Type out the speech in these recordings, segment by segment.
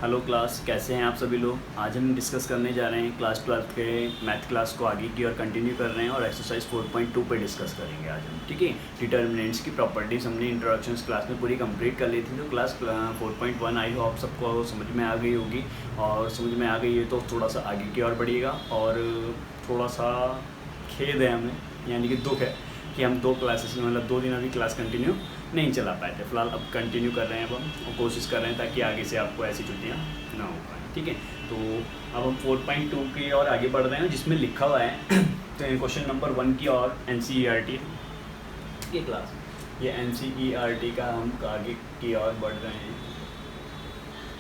Hello class, कैसे हैं आप सभी लोग। आज हम डिस्कस करने जा रहे हैं क्लास 12 के मैथ क्लास को आगे की और कंटिन्यू कर रहे हैं और एक्सरसाइज 4.2 पे डिस्कस करेंगे आज हम। ठीक है, डिटर्मिनेंट्स की प्रॉपर्टीज़ हमने इंट्रोडक्शंस क्लास में पूरी कंप्लीट कर ली थी। तो क्लास 4.1 आई होप सबको समझ में आ गई होगी, और समझ में आ गई है तो थोड़ा सा आगे की ओर बढ़िएगा। और थोड़ा सा खेद है हमें, यानी कि दुख है कि हम 2 क्लासेस में मतलब 2 दिन अभी क्लास कंटिन्यू नहीं चला पाए थे। फिलहाल अब कंटिन्यू कर रहे हैं, अब हम और कोशिश कर रहे हैं ताकि आगे से आपको ऐसी छुट्टियाँ ना हो पाए। ठीक है, तो अब हम 4.2 की और आगे बढ़ रहे हैं, जिसमें लिखा हुआ है क्वेश्चन नंबर 1 की और NCERT की क्लास, ये NCERT का हम आगे की ओर बढ़ रहे हैं।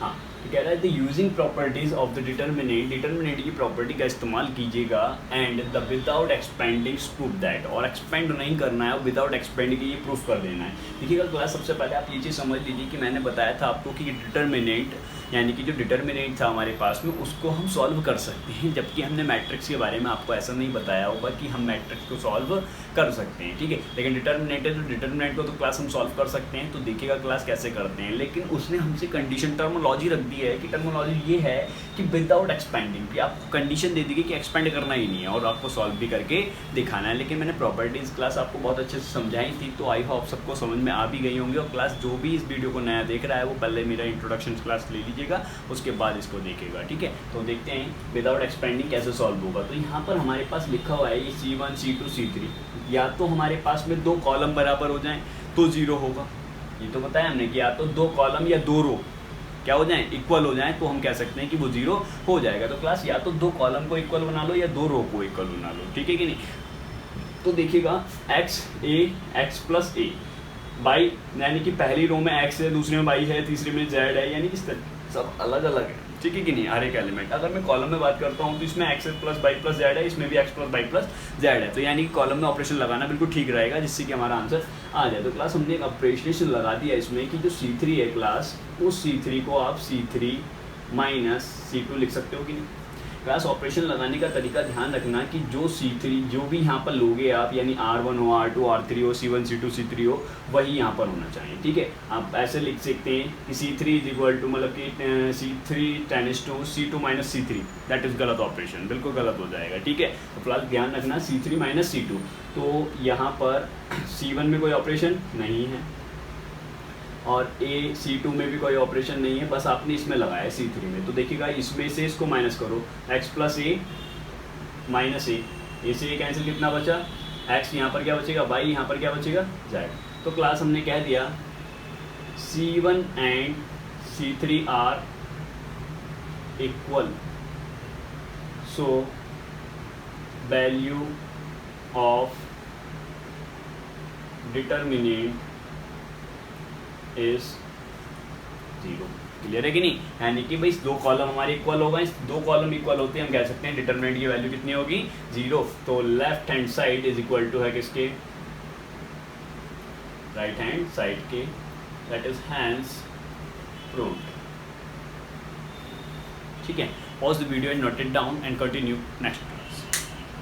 हाँ, तो कह रहा है the using properties of the determinant की प्रॉपर्टी का इस्तेमाल कीजिएगा and the without expanding proof that, और एक्सपेंड नहीं करना है और विदाउट एक्सपेंडिंग ये प्रूफ कर देना है। देखिएगा क्लास, सबसे पहले आप ये चीज़ समझ लीजिए कि मैंने बताया था आपको कि डिटर्मिनेंट यानी कि जो डिटर्मिनेंट था हमारे पास में उसको हम सॉल्व कर सकते हैं, जबकि हमने मैट्रिक्स के बारे में आपको ऐसा नहीं बताया होगा कि हम मैट्रिक्स को सॉल्व कर सकते हैं। ठीक है, लेकिन डिटर्मिनेंट है तो डिटर्मिनेंट को तो क्लास हम सॉल्व कर सकते हैं। तो देखिएगा क्लास कैसे करते हैं, लेकिन उसने हमसे कंडीशन टर्मोलॉजी रख दी है कि टर्मोलॉजी ये है कि विदाउट एक्सपेंडिंग, कि आपको कंडीशन दे दी गई कि एक्सपेंड करना ही नहीं है और आपको सॉल्व भी करके दिखाना है। लेकिन मैंने प्रॉपर्टीज़ क्लास आपको बहुत अच्छे से समझाई थी, तो आई होप सबको समझ में आ भी गई होंगी। और क्लास जो भी इस वीडियो को नया देख रहा है वो पहले मेरा इंट्रोडक्शन क्लास ले लीजिएगा, उसके बाद इसको देखेगा। ठीक है, तो देखते हैं विदाउट एक्सपेंडिंग कैसे सॉल्व होगा। तो यहाँ पर हमारे पास लिखा हुआ है ये C1 C2 C3, या तो हमारे पास में 2 कॉलम बराबर हो जाएं तो 0 होगा। ये तो बताया हमने कि या तो 2 कॉलम या 2 रो क्या हो जाएं, इक्वल हो जाएं, तो हम कह सकते हैं कि वो 0 हो जाएगा। तो क्लास या तो 2 कॉलम को इक्वल बना लो या 2 रो को इक्वल बना लो। ठीक है कि नहीं। तो देखिएगा x प्लस a बाई, यानी कि पहली रो में x है, दूसरी में y है, तीसरी में z है, यानी कि सब अलग अलग है। ठीक है कि नहीं, हर एक एलिमेंट। अगर मैं कॉलम में बात करता हूँ तो इसमें x plus y plus z है, इसमें भी x plus y plus z है। तो यानी कि कॉलम में ऑपरेशन लगाना बिल्कुल ठीक रहेगा, जिससे कि हमारा आंसर आ जाए। तो क्लास हमने एक ऑपरेशन लगा दिया इसमें कि जो C3 है क्लास, उस C3 को आप C3 माइनस C2 लिख सकते हो कि नहीं। क्लास ऑपरेशन लगाने का तरीका ध्यान रखना कि जो C3 जो भी यहाँ पर लोगे आप, यानी R1 हो, R2 R3 हो, C1 C2 C3 हो, वही यहाँ पर होना चाहिए। ठीक है, आप ऐसे लिख सकते हैं कि C3 इज इक्वल टू, मतलब कि C3 tends to C2 minus C3, that is गलत ऑपरेशन, बिल्कुल गलत हो जाएगा। ठीक है, तो फिलहाल ध्यान रखना C3 माइनस C2। तो यहाँ पर C1 में कोई ऑपरेशन नहीं है और C2 में भी कोई ऑपरेशन नहीं है, बस आपने इसमें लगाया C3 में। तो देखिएगा इसमें से इसको माइनस करो, x plus a minus a से ये कैंसिल, कितना बचा x, यहाँ पर क्या बचेगा y, यहाँ पर क्या बचेगा z। तो क्लास हमने कह दिया C1 and C3 are equal, so value of determinant is 0। Clear है कि नहीं। यानी कि भाई 2 कॉलम हमारे इक्वल होगा, इस 2 कॉलम इक्वल होते हैं, हम कह सकते हैं डिटरमिनेंट की वैल्यू कितनी होगी, 0। तो left hand side is equal to है किसके, राइट हैंड साइड के, दैट इज हैंस प्रूव्ड। ठीक है, pause the video and note it down and continue next class.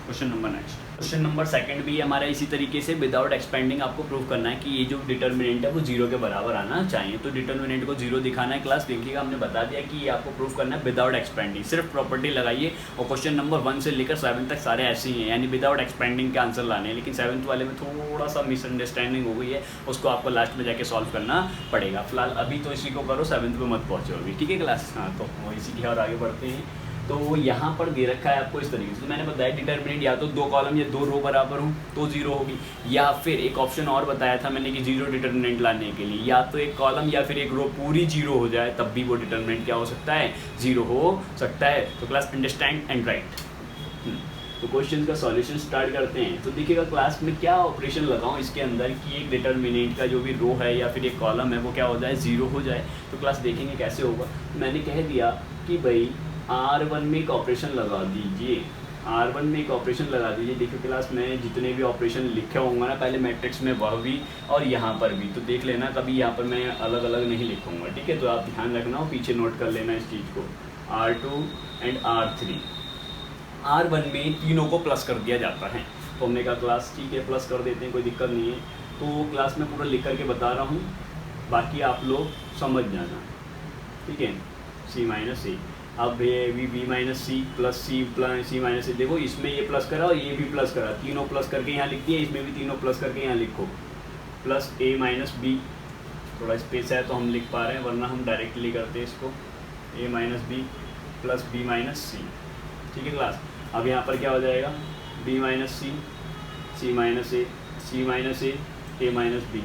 Question number next, question number 2 भी हमारा इसी तरीके से विदाउट एक्सपेंडिंग आपको प्रूव करना है कि ये जो डिटर्मिनेंट है वो 0 के बराबर आना चाहिए। तो डिटर्मिनेंट को 0 दिखाना है। क्लास देखिएगा, हमने बता दिया कि ये आपको प्रूव करना है विदाउट एक्सपेंडिंग, सिर्फ प्रॉपर्टी लगाइए। और क्वेश्चन नंबर 1 से लेकर 7 तक सारे ऐसे ही हैं, यानी विदाउट एक्सपेंडिंग के आंसर लाने हैं। लेकिन 7th वाले में थोड़ा सा मिसअंडरस्टैंडिंग हो गई है, उसको आपको लास्ट में जाके सॉल्व करना पड़ेगा। फिलहाल अभी तो इसी को करो, 7th पे मत पहुँचो अभी। ठीक है क्लास, हाँ तो वो इसी की और आगे बढ़ते हैं। तो यहाँ पर दे रखा है आपको इस तरीके से, तो मैंने बताया डिटर्मिनेंट या तो 2 कॉलम या 2 रो बराबर हो तो 0 होगी, या फिर एक ऑप्शन और बताया था मैंने कि 0 डिटर्मिनेंट लाने के लिए या तो एक कॉलम या फिर एक रो पूरी 0 हो जाए, तब भी वो डिटर्मिनेंट क्या हो सकता है, 0 हो सकता है। तो क्लास अंडरस्टैंड एंड राइट। तो क्वेश्चन का सॉल्यूशन स्टार्ट करते हैं। तो देखिएगा क्लास में क्या ऑपरेशन लगाऊं इसके अंदर कि एक डिटर्मिनेंट का जो भी रो है या फिर एक कॉलम है वो क्या हो जाए, 0 हो जाए। तो क्लास देखेंगे कैसे होगा। मैंने कह दिया कि भाई R1 में एक ऑपरेशन लगा दीजिए, R1 में एक ऑपरेशन लगा दीजिए। देखिए क्लास में जितने भी ऑपरेशन लिखे होंगे ना पहले मैट्रिक्स में, वह भी और यहाँ पर भी, तो देख लेना कभी यहाँ पर मैं अलग अलग नहीं लिखूँगा। ठीक है, तो आप ध्यान रखना और पीछे नोट कर लेना इस चीज़ को। R2 एंड R3, R1 में तीनों को प्लस कर दिया जाता है। तो हमने कहा क्लास ठीक है प्लस कर देते हैं, कोई दिक्कत नहीं है। तो क्लास में पूरा लिख करके बता रहा हूँ, बाकी आप लोग समझ जाना। ठीक है, सी माइनस ए। अब ये बी माइनस सी प्लस सी माइनस ए, देखो इसमें ये प्लस करा और ये भी प्लस करा, तीनों प्लस करके यहाँ लिख दिए, इसमें भी तीनों प्लस करके यहाँ लिखो, प्लस ए माइनस बी। थोड़ा स्पेस है तो हम लिख पा रहे हैं, वरना हम डायरेक्टली करते हैं इसको, A minus B plus B minus C. ठीक है क्लास। अब यहाँ पर क्या हो जाएगा, B minus C minus A, C minus A minus B,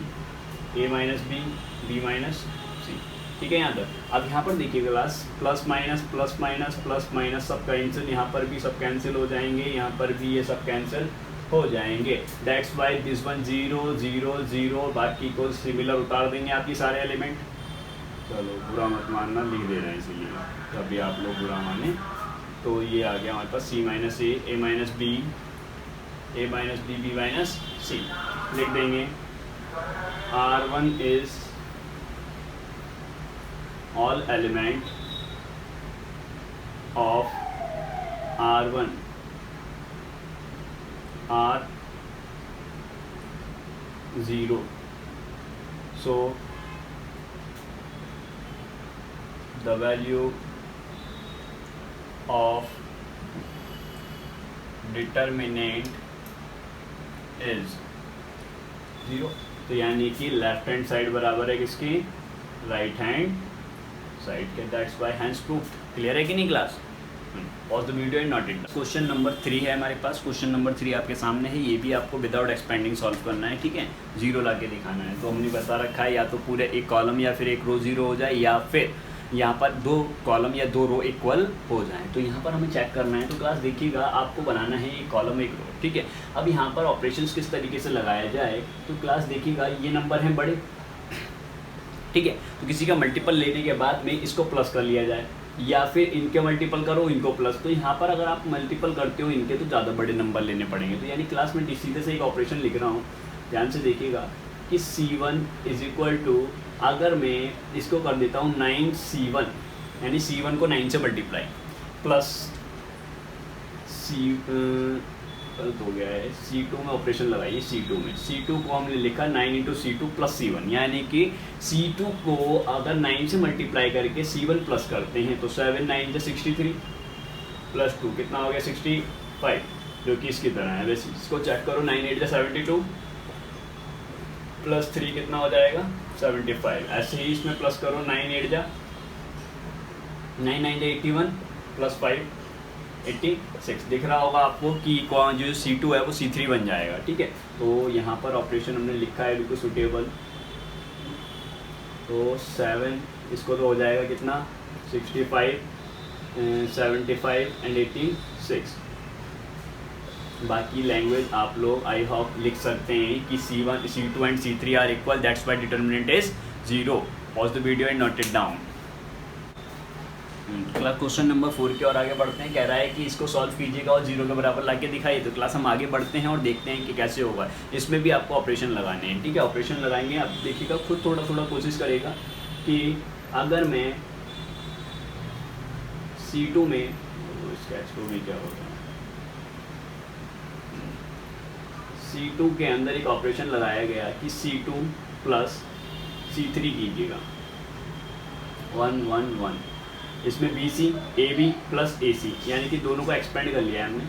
A minus B minus C. ठीक है यहाँ तक। अब यहाँ पर देखिए क्लास, प्लस माइनस सब कैंसिल, यहाँ पर भी सब कैंसिल हो जाएंगे, यहाँ पर भी ये सब कैंसिल हो जाएंगे। दैट्स वाई दिस वन 0 0 0, बाकी को सिमिलर उतार देंगे आपकी सारे एलिमेंट। चलो बुरा मत मानना, लिख दे रहे हैं इसीलिए, कभी आप लोग बुरा माने। तो ये आ गया हमारे पास सी minus A minus B, A minus B minus सी। लिख देंगे R1 is all element of R1 are 0, so the value of determinant is 0। तो यानी कि लेफ्ट हैंड साइड बराबर है किसकी, राइट हैंड साइड के। That's why hands proof. Clear है कि नहीं class? Pause the video and note it. Question number 3 है हमारे पास। क्वेश्चन नंबर 3 आपके सामने है, ये भी आपको विदाउट एक्सपेंडिंग सॉल्व करना है। ठीक है, 0 ला के दिखाना है। तो हमने बता रखा है या तो पूरे एक कॉलम या फिर एक रो 0 हो जाए, या फिर यहाँ पर 2 कॉलम या 2 रो इक्वल हो जाए। तो यहाँ पर हमें चेक करना है। तो क्लास देखिएगा, आपको बनाना है एक कॉलम एक रो। ठीक है, अब यहाँ पर ऑपरेशंस किस तरीके से लगाया जाए, तो क्लास देखिएगा, ये नंबर हैं बड़े। ठीक है, तो किसी का मल्टीपल लेने के बाद में इसको प्लस कर लिया जाए, या फिर इनके मल्टीपल करो इनको प्लस। तो यहाँ पर अगर आप मल्टीपल करते हो इनके, तो ज़्यादा बड़े नंबर लेने पड़ेंगे। तो यानी क्लास में सीधे से एक ऑपरेशन लिख रहा हूँ, ध्यान से देखिएगा कि C1 इज इक्वल टू, अगर मैं इसको कर देता हूँ 9C1, यानी C1 को 9 से मल्टीप्लाई, प्लस गलत हो गया है, C2 में ऑपरेशन लगाइए। C2 को हमने लिखा 9 इंटू C2 प्लस C1, यानी कि C2 को अगर 9 से मल्टीप्लाई करके C1 प्लस करते हैं तो 7 9 63 प्लस 2 कितना हो गया 65, जो कि इसकी तरह है। वैसे इसको चेक करो, 9 8 72 प्लस 3 कितना हो जाएगा 75। ऐसे ही इसमें प्लस करो, 9 8 9 9 81 प्लस 5 86। दिख रहा होगा आपको कि जो C2 है वो C3 बन जाएगा। ठीक है, तो यहाँ पर ऑपरेशन हमने लिखा है बिल्कुल सुटेबल। तो 7 इसको तो हो जाएगा कितना 65 75 एंड 86। बाकी लैंग्वेज आप लोग आई होप लिख सकते हैं कि C1 C2 and C3 are equal, that's why determinant is 0। Pause the video and note it down. Class question number 4 की ओर आगे बढ़ते हैं। कह रहा है कि इसको सॉल्व कीजिएगा और 0 के बराबर ला के दिखाइए। तो क्लास हम आगे बढ़ते हैं और देखते हैं कि कैसे होगा। इसमें भी आपको ऑपरेशन लगाने हैं। ठीक है, ऑपरेशन लगाएंगे, आप देखिएगा खुद थोड़ा थोड़ा कोशिश करेगा कि अगर मैं C2 में, स्केच को भी क्या होगा, C2 के अंदर एक ऑपरेशन लगाया गया कि C2 प्लस C3 कीजिएगा 1 1 1। इसमें BC AB प्लस AC, यानी कि दोनों को एक्सपेंड कर लिया है हमने,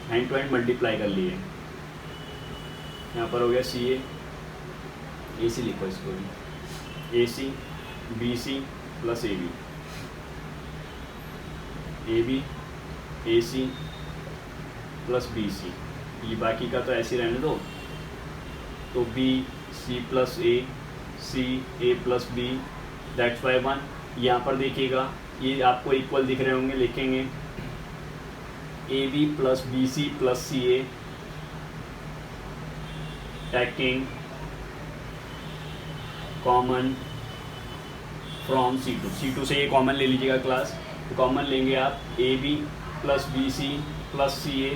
हैंड टू हैंड मल्टीप्लाई कर लिए। यहाँ पर हो गया CA AC, लिखो इसको भी AC BC plus AB, AB AC plus BC। ये बाकी का तो ऐसे रहने दो। तो BC plus A C A plus B, that's why 1। यहाँ पर देखिएगा ये आपको इक्वल दिख रहे होंगे, लिखेंगे AB plus BC plus CA taking common from C2 से ये कॉमन ले लीजिएगा क्लास। तो कॉमन लेंगे आप AB plus BC plus CA,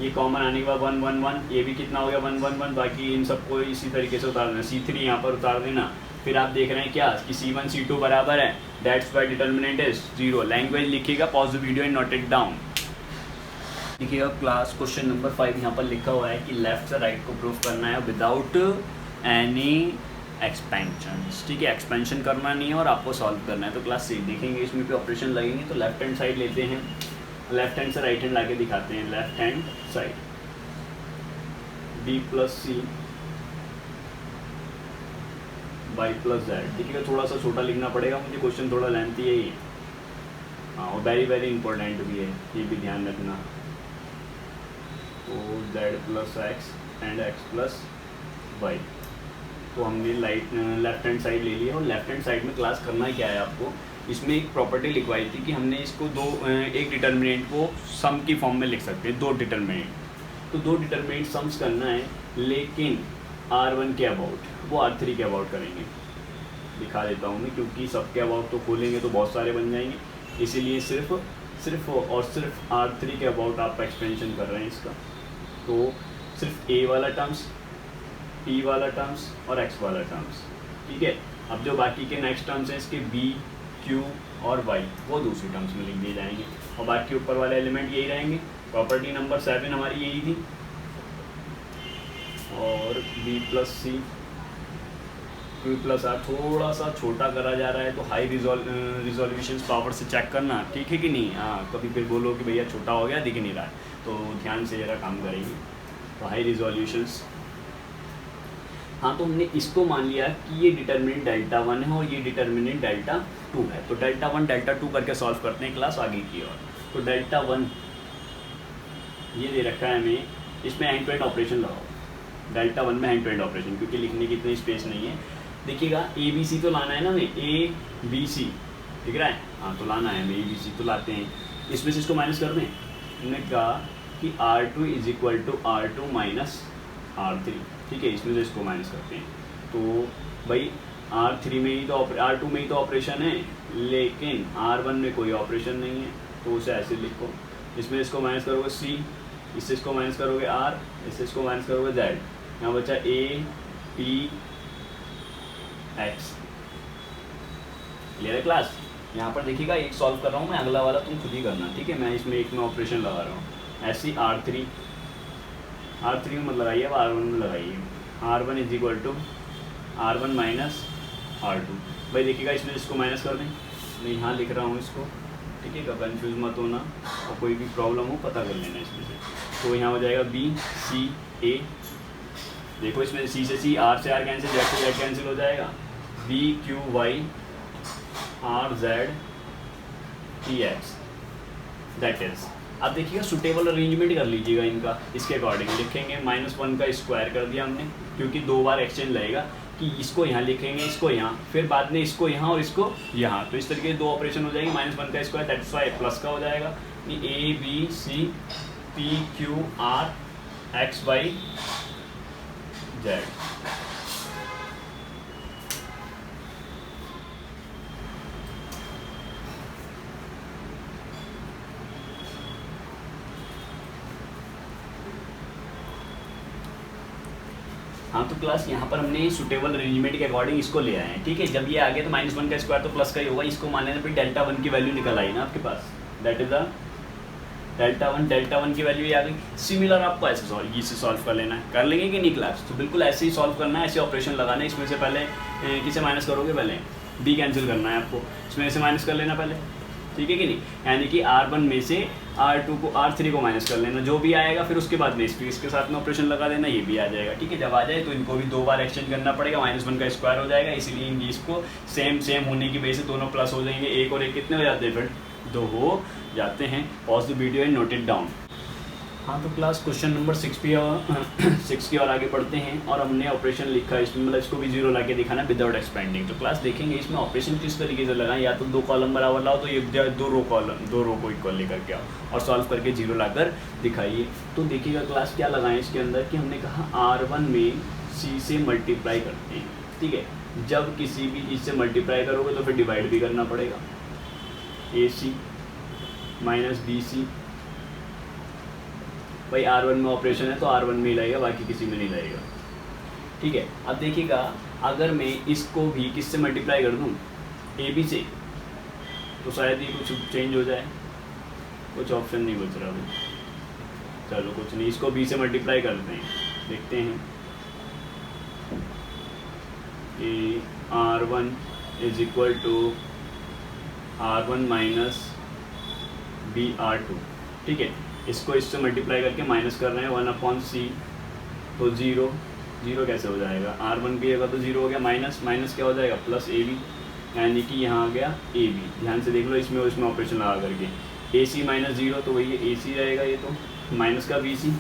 ये कॉमन आने के बाद 1 1 1, ये भी कितना हो गया 1 1 1। बाकी इन सबको इसी तरीके से उतार देना, C3 यहाँ पर उतार देना। फिर आप देख रहे हैं क्या कि C1 C2 बराबर है, that's why determinant is 0। Language लिखिएगा, pause the video and note it down. देखिएगा क्लास क्वेश्चन नंबर 5 यहाँ पर लिखा हुआ है कि लेफ्ट से राइट को प्रूफ करना है विदाउट एनी एक्सपेंशन। ठीक है, एक्सपेंशन करना नहीं है और आपको सॉल्व करना है। तो क्लास सी देखेंगे इसमें भी ऑपरेशन लगेंगे। तो लेफ्ट हैंड साइड लेते हैं, लेफ्ट हैंड से राइट हैंड लाके दिखाते हैं। Left hand side B plus C Y plus Z. ठीक है, थोड़ा सा छोटा लिखना पड़ेगा मुझे, क्वेश्चन थोड़ा लेंथी है ये। हाँ, और वेरी वेरी इंपॉर्टेंट भी है, ये भी ध्यान रखना। तो Z plus X and X plus Y. तो हमने लेफ्ट हैंड साइड ले लिया। और लेफ्ट हैंड साइड में क्लास करना क्या है आपको, इसमें एक प्रॉपर्टी लिखवाई थी कि हमने इसको एक डिटर्मिनेंट को सम की फॉर्म में लिख सकते हैं, 2 डिटर्मिनेंट। तो 2 डिटर्मिनेंट सम्स करना है, लेकिन R1 के अबाउट, वो R3 के अबाउट करेंगे। दिखा देता हूँ मैं, क्योंकि सबके अबाउट तो खोलेंगे तो बहुत सारे बन जाएंगे, इसीलिए सिर्फ और सिर्फ R3 के अबाउट आप एक्सपेंशन कर रहे हैं इसका। तो सिर्फ A वाला टर्म्स, P वाला टर्म्स और X वाला टर्म्स। ठीक है, अब जो बाकी के नेक्स्ट टर्म्स हैं इसके B, Q और Y, वो दूसरी टर्म्स में लिख दिए जाएंगे। और बाकी ऊपर वाले एलिमेंट यही रहेंगे। प्रॉपर्टी नंबर 7 हमारी यही थी। और B प्लस सी Q प्लस R थोड़ा सा छोटा करा जा रहा है, तो हाई रिजोल्यूशन पावर से चेक करना, ठीक है कि नहीं। हाँ, कभी फिर बोलो कि भैया छोटा हो गया, दिख नहीं रहा है, तो ध्यान से ज़रा काम करेंगे। तो हाई रिजोल्यूशंस, हाँ, तो हमने इसको मान लिया कि ये डिटर्मिनेंट डेल्टा 1 है और ये डिटर्मिनेंट डेल्टा 2 है। तो डेल्टा 1 डेल्टा 2 करके सॉल्व करते हैं क्लास आगे की ओर। तो डेल्टा 1 ये दे रखा है हमें, इसमें हैंड टू हैंड ऑपरेशन लगाओ। डेल्टा 1 में हैंड टू हैंड ऑपरेशन, क्योंकि लिखने की इतनी स्पेस नहीं है। देखिएगा ABC तो लाना है ना हमें, ABC दिख रहा है, हाँ, तो लाना है हमें ABC, तो लाते हैं। इसमें से इसको माइनस कर दें। हमने कहा कि R2 is equal to R2 minus R3। ठीक है, इसमें से इसको माइनस करते हैं। तो भाई R3 में ही तो R2 में ही तो ऑपरेशन है, लेकिन R1 में कोई ऑपरेशन नहीं है, तो उसे ऐसे लिखो। इसमें इसको माइनस करोगे C, इससे इसको माइनस करोगे R, इससे इसको माइनस करोगे Z। यहाँ बचा A P X। क्लियर है क्लास। यहाँ पर देखिएगा, एक सॉल्व कर रहा हूँ मैं, अगला वाला तुम खुद ही करना। ठीक है, मैं इसमें एक में ऑपरेशन लगा रहा हूँ। ऐसी R3 में मत लगाइए, अब R1 में लगाइए। R1 is equal to R1 minus R2। भाई देखिएगा, इसमें इसको माइनस कर दें। मैं यहाँ लिख रहा हूँ इसको, ठीक है, कंफ्यूज मत होना, और कोई भी प्रॉब्लम हो पता कर लेना इसमें से। तो यहाँ हो जाएगा B C A। देखो इसमें C से C, R से R कैंसिल, Z से Z कैंसिल हो जाएगा। B Q Y R Z T X, that is. अब देखिएगा सुटेबल अरेंजमेंट कर लीजिएगा इनका, इसके अकॉर्डिंग लिखेंगे। -1 का स्क्वायर कर दिया हमने, क्योंकि 2 बार एक्सचेंज लगेगा कि इसको यहाँ लिखेंगे, इसको यहाँ, फिर बाद में इसको यहाँ और इसको यहाँ। तो इस तरीके से 2 ऑपरेशन हो जाएंगे। -1 का स्क्वायर, दैट्स वाई प्लस का हो जाएगा। A B C P Q R X Y Z। हाँ, तो क्लास यहाँ पर हमने सुटेबल अरेंजमेंट के अकॉर्डिंग इसको ले आए हैं। ठीक है, जब ये आ गया तो -1 का स्क्वायर तो प्लस का ही होगा, इसको मान लेना। फिर डेल्टा 1 की वैल्यू निकल आई ना आपके पास, दैट इज द डेल्टा 1 की वैल्यू ये आ गई। सिमिलर आपको ऐसे सॉल्व कर लेना है। कर लेंगे कि नहीं क्लास? तो बिल्कुल ऐसे ही सॉल्व करना है, ऐसे ऑपरेशन लगाना है। इसमें से पहले किसे माइनस करोगे, पहले B कैंसिल करना है आपको, इसमें से माइनस कर लेना पहले, ठीक है कि नहीं। यानी कि R1 में से R3 को माइनस कर लेना, जो भी आएगा फिर उसके बाद में इसके साथ में ऑपरेशन लगा देना, ये भी आ जाएगा। ठीक है, जब आ जाए तो इनको भी 2 बार एक्सचेंज करना पड़ेगा। -1 का स्क्वायर हो जाएगा, इसलिए इन इसको सेम होने की वजह से दोनों प्लस हो जाएंगे। 1 और 1 कितने हो जाते हैं, फिर 2 हो जाते हैं। Pause the video and note it down. हाँ, तो क्लास क्वेश्चन नंबर 6 की और आगे बढ़ते हैं। और हमने ऑपरेशन लिखा है इसमें, मतलब इसको भी 0 ला के दिखाना विदाउट एक्सपेंडिंग। तो क्लास देखेंगे इसमें ऑपरेशन किस तरीके से लगाएं। या तो 2 कॉलम बराबर लाओ, तो ये 2 रो को इक्वल लेकर के आओ और सॉल्व करके 0 लाकर दिखाइए। तो देखिएगा क्लास क्या लगाएं इसके अंदर, कि हमने कहा R1 में C से मल्टीप्लाई करते हैं। ठीक है, जब किसी भी चीज़ से मल्टीप्लाई करोगे तो फिर डिवाइड भी करना पड़ेगा। AC माइनस BC, भाई R1 में ऑपरेशन है तो R1 में ही लगेगा, बाकी किसी में नहीं लगेगा। ठीक है, अब देखिएगा अगर मैं इसको भी किससे मल्टीप्लाई कर दूँ, AB से, तो शायद ही कुछ चेंज हो जाए। कुछ ऑप्शन नहीं बच रहा अभी, चलो कुछ नहीं, इसको B से मल्टीप्लाई करते हैं, देखते हैं। कि R1 is equal to R1 minus BR2, ठीक है। इसको इससे मल्टीप्लाई करके माइनस कर रहे हैं 1/c, तो ज़ीरो कैसे हो जाएगा, R1 की जगह तो ज़ीरो हो गया, माइनस क्या हो जाएगा प्लस AB, यानी कि यहाँ आ गया AB। ध्यान से देख लो इसमें और इसमें ऑपरेशन लगा करके, AC माइनस ज़ीरो तो वही AC रहेगा, ये तो माइनस का BC,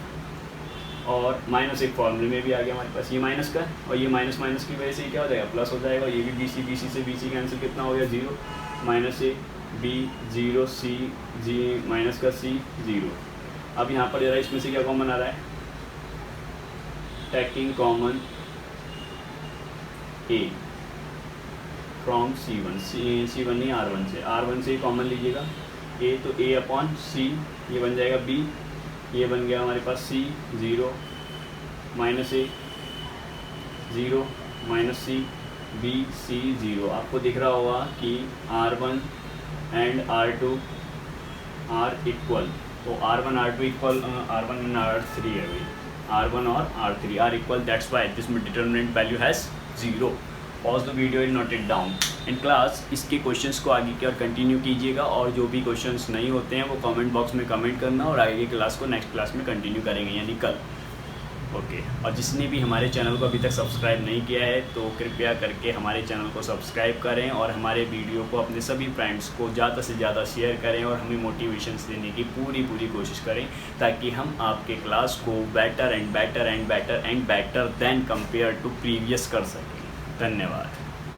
और माइनस एक फॉर्मूले में भी आ गया हमारे पास, ये माइनस का और ये माइनस की वजह से क्या हो जाएगा प्लस हो जाएगा, ये भी BC से BC कैंसिल, कितना हो गया 0, minus A B 0 C G minus का C 0। अब यहाँ पर जरा इसमें से क्या कॉमन आ रहा है, taking common A from C1 नहीं R1 से कॉमन लीजिएगा A, तो A/C, ये बन जाएगा B, ये बन गया हमारे पास C 0 minus A 0 minus C B C 0। आपको दिख रहा होगा कि R1 and R2 are equal, तो R1 R2 equal R1 and R3 है भाई, R1 और R3 are equal, that's why this determinant value has 0। Pause the video and note it down in class. इसके क्वेश्चंस को आगे की और continue कीजिएगा, और जो भी क्वेश्चंस नहीं होते हैं वो कमेंट बॉक्स में कमेंट करना, और आगे की क्लास को नेक्स्ट क्लास में कंटिन्यू करेंगे, यानी कल। ओके, और जिसने भी हमारे चैनल को अभी तक सब्सक्राइब नहीं किया है तो कृपया करके हमारे चैनल को सब्सक्राइब करें, और हमारे वीडियो को अपने सभी फ्रेंड्स को ज़्यादा से ज़्यादा शेयर करें, और हमें मोटिवेशंस देने की पूरी कोशिश करें, ताकि हम आपके क्लास को better and better than compare to previous कर सकें। धन्यवाद।